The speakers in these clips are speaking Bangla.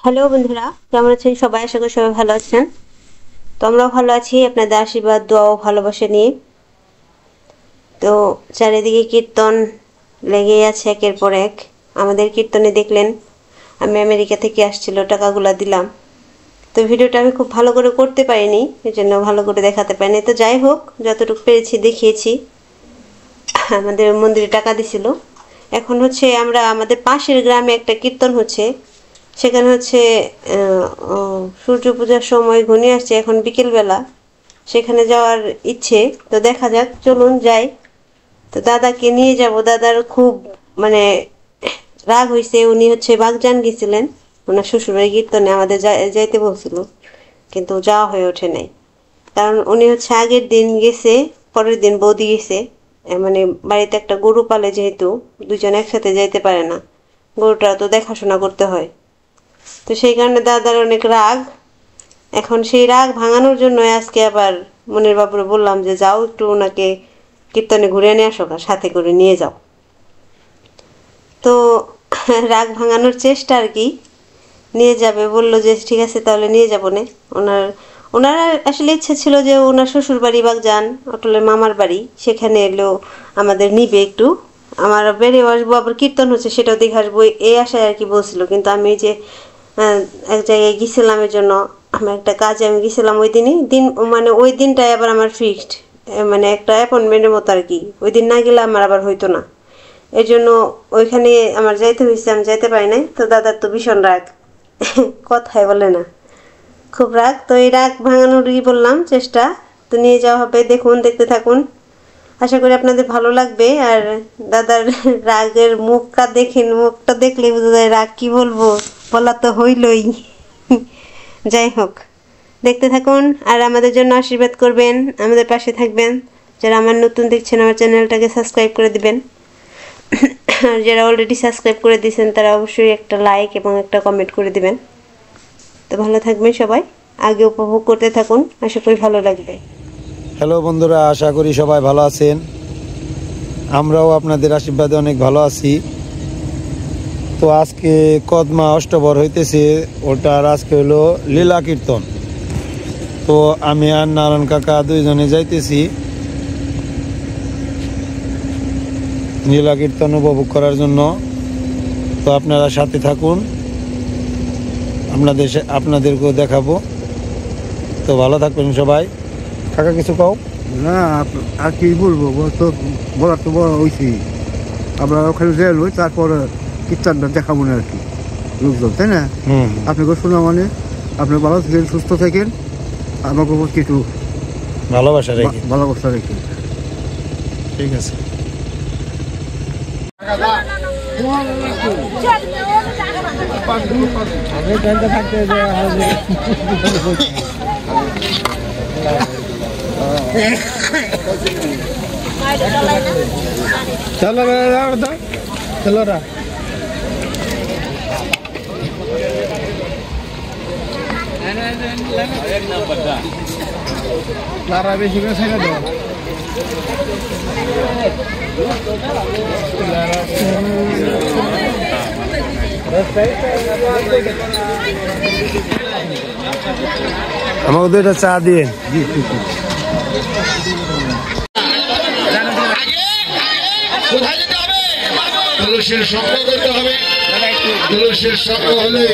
হ্যালো বন্ধুরা, কেমন আছেন সবাই? আশা করি সবাই ভালো আছেন। তো আমরাও ভালো আছি আপনাদের আশীর্বাদ, দোয়া ও ভালোবাসা নিয়ে। তো চারিদিকে কীর্তন লেগেই আছে একের পর এক। আমাদের কীর্তনে দেখলেন আমি আমেরিকা থেকে আসছিল, টাকাগুলো দিলাম। তো ভিডিওটা আমি খুব ভালো করে করতে পারিনি, এই জন্য ভালো করে দেখাতে পারিনি। তো যাই হোক, যতটুকু পেরেছি দেখিয়েছি। আমাদের মন্দিরে টাকা দিছিল। এখন হচ্ছে আমরা আমাদের পাশের গ্রামে একটা কীর্তন হচ্ছে, সেখানে হচ্ছে সূর্য পূজার সময় ঘনিয়ে আসছে, এখন বিকেলবেলা। সেখানে যাওয়ার ইচ্ছে, তো দেখা যাক, চলুন যাই। তো দাদাকে নিয়ে যাব। দাদার খুব মানে রাগ হয়েছে। উনি হচ্ছে বাগজান গেছিলেন ওনার শ্বশুরের কীর্তনে, আমাদের যাইতে বলছিল, কিন্তু যাওয়া হয়ে ওঠে নাই। কারণ উনি হচ্ছে আগের দিন গেছে, পরের দিন বৌদি গেছে। মানে বাড়িতে একটা গরু পালে, যেহেতু দুজন একসাথে যাইতে পারে না, গরুটা তো দেখাশোনা করতে হয়। তো সেই কারণে দাদার অনেক রাগ। এখন সেই রাগ ভাঙানোর জন্য আজকে আবার মনের বাবুরে বললাম যে যাও একটু ওনাকে কীর্তনে ঘুরে নিয়ে আসো, সাথে করে নিয়ে যাও। তো রাগ ভাঙানোর চেষ্টা আর কি, নিয়ে যাবে বললো যে ঠিক আছে তাহলে নিয়ে যাবো না। ওনার আসলে ইচ্ছে ছিল যে ওনার শ্বশুর বাড়ি বাগজান, অটলের মামার বাড়ি, সেখানে এলেও আমাদের নিবে একটু, আমার বেড়ে আসবো, আবার কীর্তন হচ্ছে সেটাও দেখে আসবো, এই আশায় আর কি বলছিল। কিন্তু আমি যে এক জায়গায় গেছিলাম, এর জন্য আমার একটা কাজে আমি গেছিলাম ওই দিনই মানে ওই দিনটাই আবার আমার ফিক্সড, মানে একটা অ্যাপয়েন্টমেন্টের মতো আর কি। ওই দিন না গেলে আমার আবার হইতো না, এর জন্য ওইখানে আমার যাইতে হয়েছে, আমি যাইতে পারি নাই। তো দাদার তো ভীষণ রাগ, কথাই বলে না, খুব রাগ। তো এই রাগ ভাঙানোরই বললাম চেষ্টা, তো নিয়ে যাওয়া হবে। দেখুন, দেখতে থাকুন, আশা করি আপনাদের ভালো লাগবে। আর দাদার রাগের মুখটা দেখেন, মুখটা দেখলে বোঝা যায় রাগ কি বলবো, বলা তো হইলই। যাই হোক, দেখতে থাকুন আর আমাদের জন্য আশীর্বাদ করবেন, আমাদের পাশে থাকবেন। যারা আমার নতুন দেখছেন আমার চ্যানেলটাকে সাবস্ক্রাইব করে দিবেন, আর যারা অলরেডি সাবস্ক্রাইব করে দিয়েছেন তারা অবশ্যই একটা লাইক এবং একটা কমেন্ট করে দিবেন। তো ভালো থাকবেন সবাই, আগে উপভোগ করতে থাকুন, আশা করি ভালো লাগবে। হ্যালো বন্ধুরা, আশা করি সবাই ভালো আছেন। আমরাও আপনাদের আশীর্বাদে অনেক ভালো আছি। তো আজকে কদমা অষ্টবর হইতেছে, ওটার আজকে হলো লীলা কীর্তন। তো আমি আর নারায়ণ কাকা দুইজনে যাইতেছি লীলা কীর্তন উপভোগ করার জন্য। তো আপনারা সাথে থাকুন, আপনাদেরকেও দেখাবো। তো ভালো থাকবেন সবাই। কাকা কিছু কও? না আর কি বলবো, তো বলার তো বলা হয়েছি। আমরা ওখানে যাই, তারপর কীর্তনটা দেখাবো না আর কি লোকজন, তাই না? আপনাকে শোনা মানে আপনি ভালো থাকেন, সুস্থ থাকেন, আমাকে কিছু ভালোবাসা রেখে। ঠিক আছে। চলো চলো রা লারা বেশি করে ছেড়ে দাও। আমাকে দুইটা চা দিয়ে। কোথায় যেতে হবে? তুলসীর সঙ্গ করতে হবে। তুলসীর সঙ্গ হলে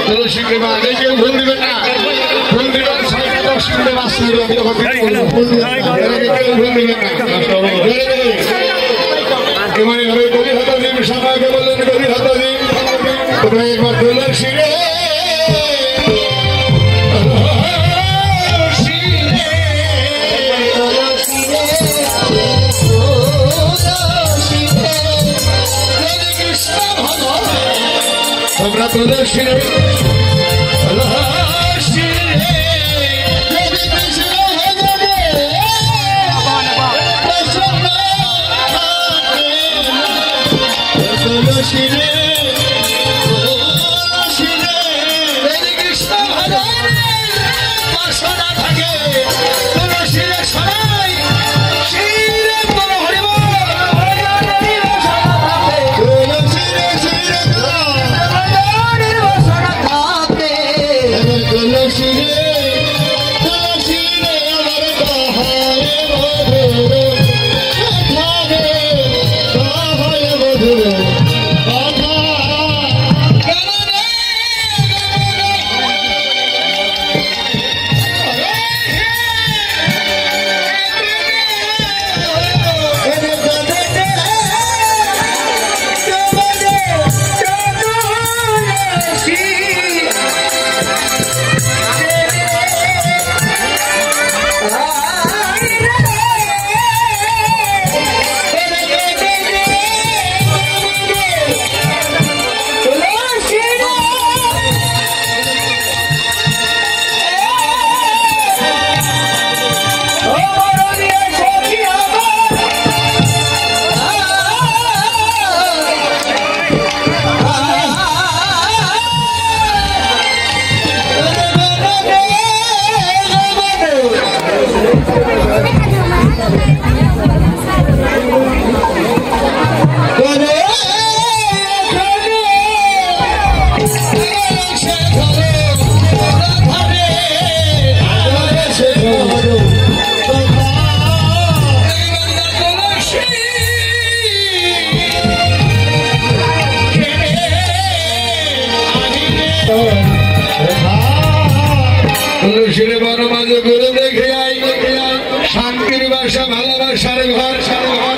তুলসীকে আগে কেউ ভুল দিবেন না, ভুল দিবেন ছয়টা 10 মিনিটে বাঁচতে হবে। আমি যখন ভুল দিবেন না, এবারে হবে গভীর হাতা দিন, সবাইকে বললেন গভীর হাতা দিন। তোমরা একবার তুলসী রে তুলসী আমরা তুলসী রে তুলসী রে তুলসী রে তুলসী রে কৃষ্ণ ভজন বাসনা থাকে তুলসী রে সবাই শিরে বল হরি বল তুলসী রে শিরে ভজনের বাসনা থাকে তুলসী রে তুলসী রে আমার কহায় মধুর কহায় মধুর তুলসীর বন মাঝে ঘুরে দেখে যাই শান্তির বাসা ভালোবাসার ঘর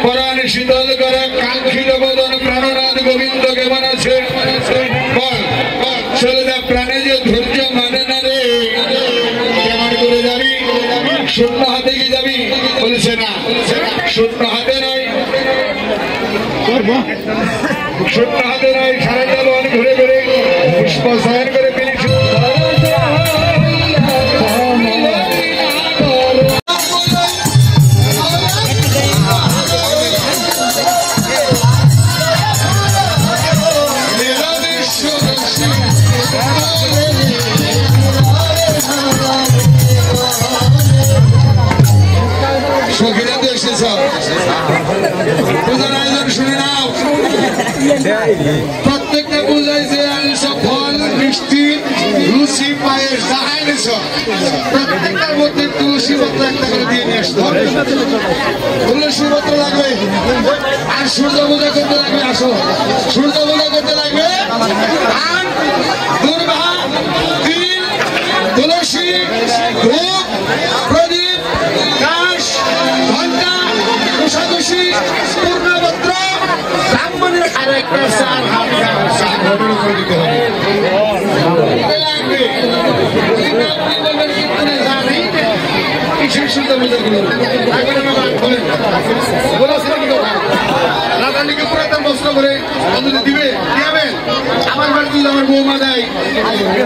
পরাণ শীতল করে কাঙ্ক্ষিত বদন প্রাণনাথ গোবিন্দ কেমন আছে বল ছেলেটা প্রাণে যে ধৈর্য মানে না রে কেমন করে যাবি শূন্য হাতে কি যাবি বলছে না শূন্য হাতে নয় শূন্য হাতে নয় সারা জীবন ঘুরে ঘুরে পুষ্প শয়ন করে পেয়েছি প্রত্যেকটা বুঝাইছে ফল মিষ্টি লুচি পায়েস যাহাইছ প্রত্যেকটার মধ্যে তুলসী পত্র একটা করে দিয়ে নিয়ে আসতে হবে তুলসী পত্র লাগবে আর সূর্য পূজা করতে লাগবে আসো সূর্য পূজা করতে লাগবে আর দুর্বা তিল তুলসী ধূপ প্রদীপ কাশ ঘণ্টা কোষাকুষি পূর্ণপত্র ব্রাহ্মণের আর একটা চার হাত চা ঘটনা করে দিতে হবে লাগবে কিসের সুন্দর মজা গুলো রাধানিকে পুরাতন বস্ত্র করে অন্তত দিবে দিয়াবেন আমার বাড়িতে আমার বৌমা দেয়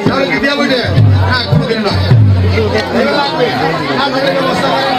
তাহলে কি দিয়া বইটে না কোনোদিন নয় লাগবে ব্যবস্থা করে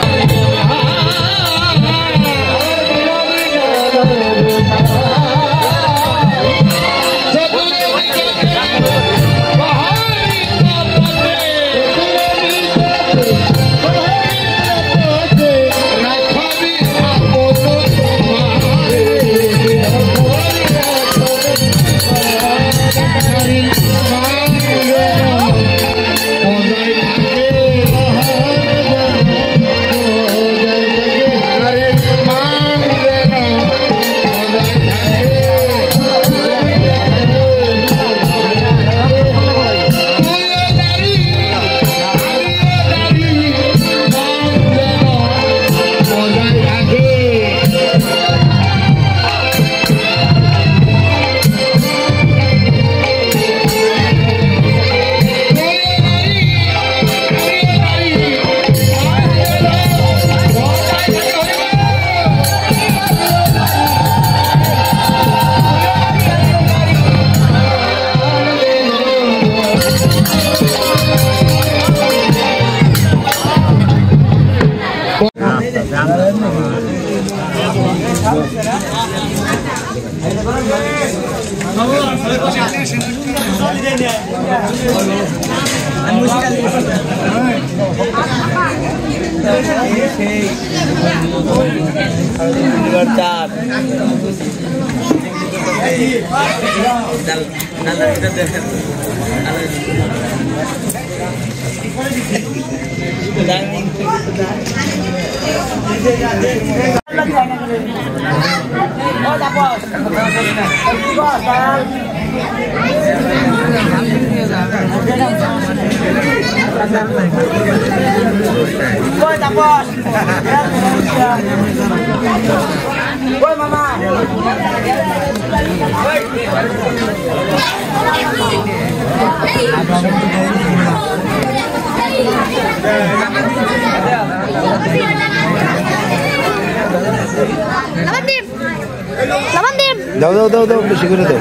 দাও দাও দাও দাও বেশি করে দাও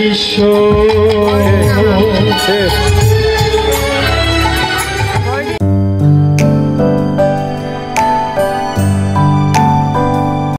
বিশ্ব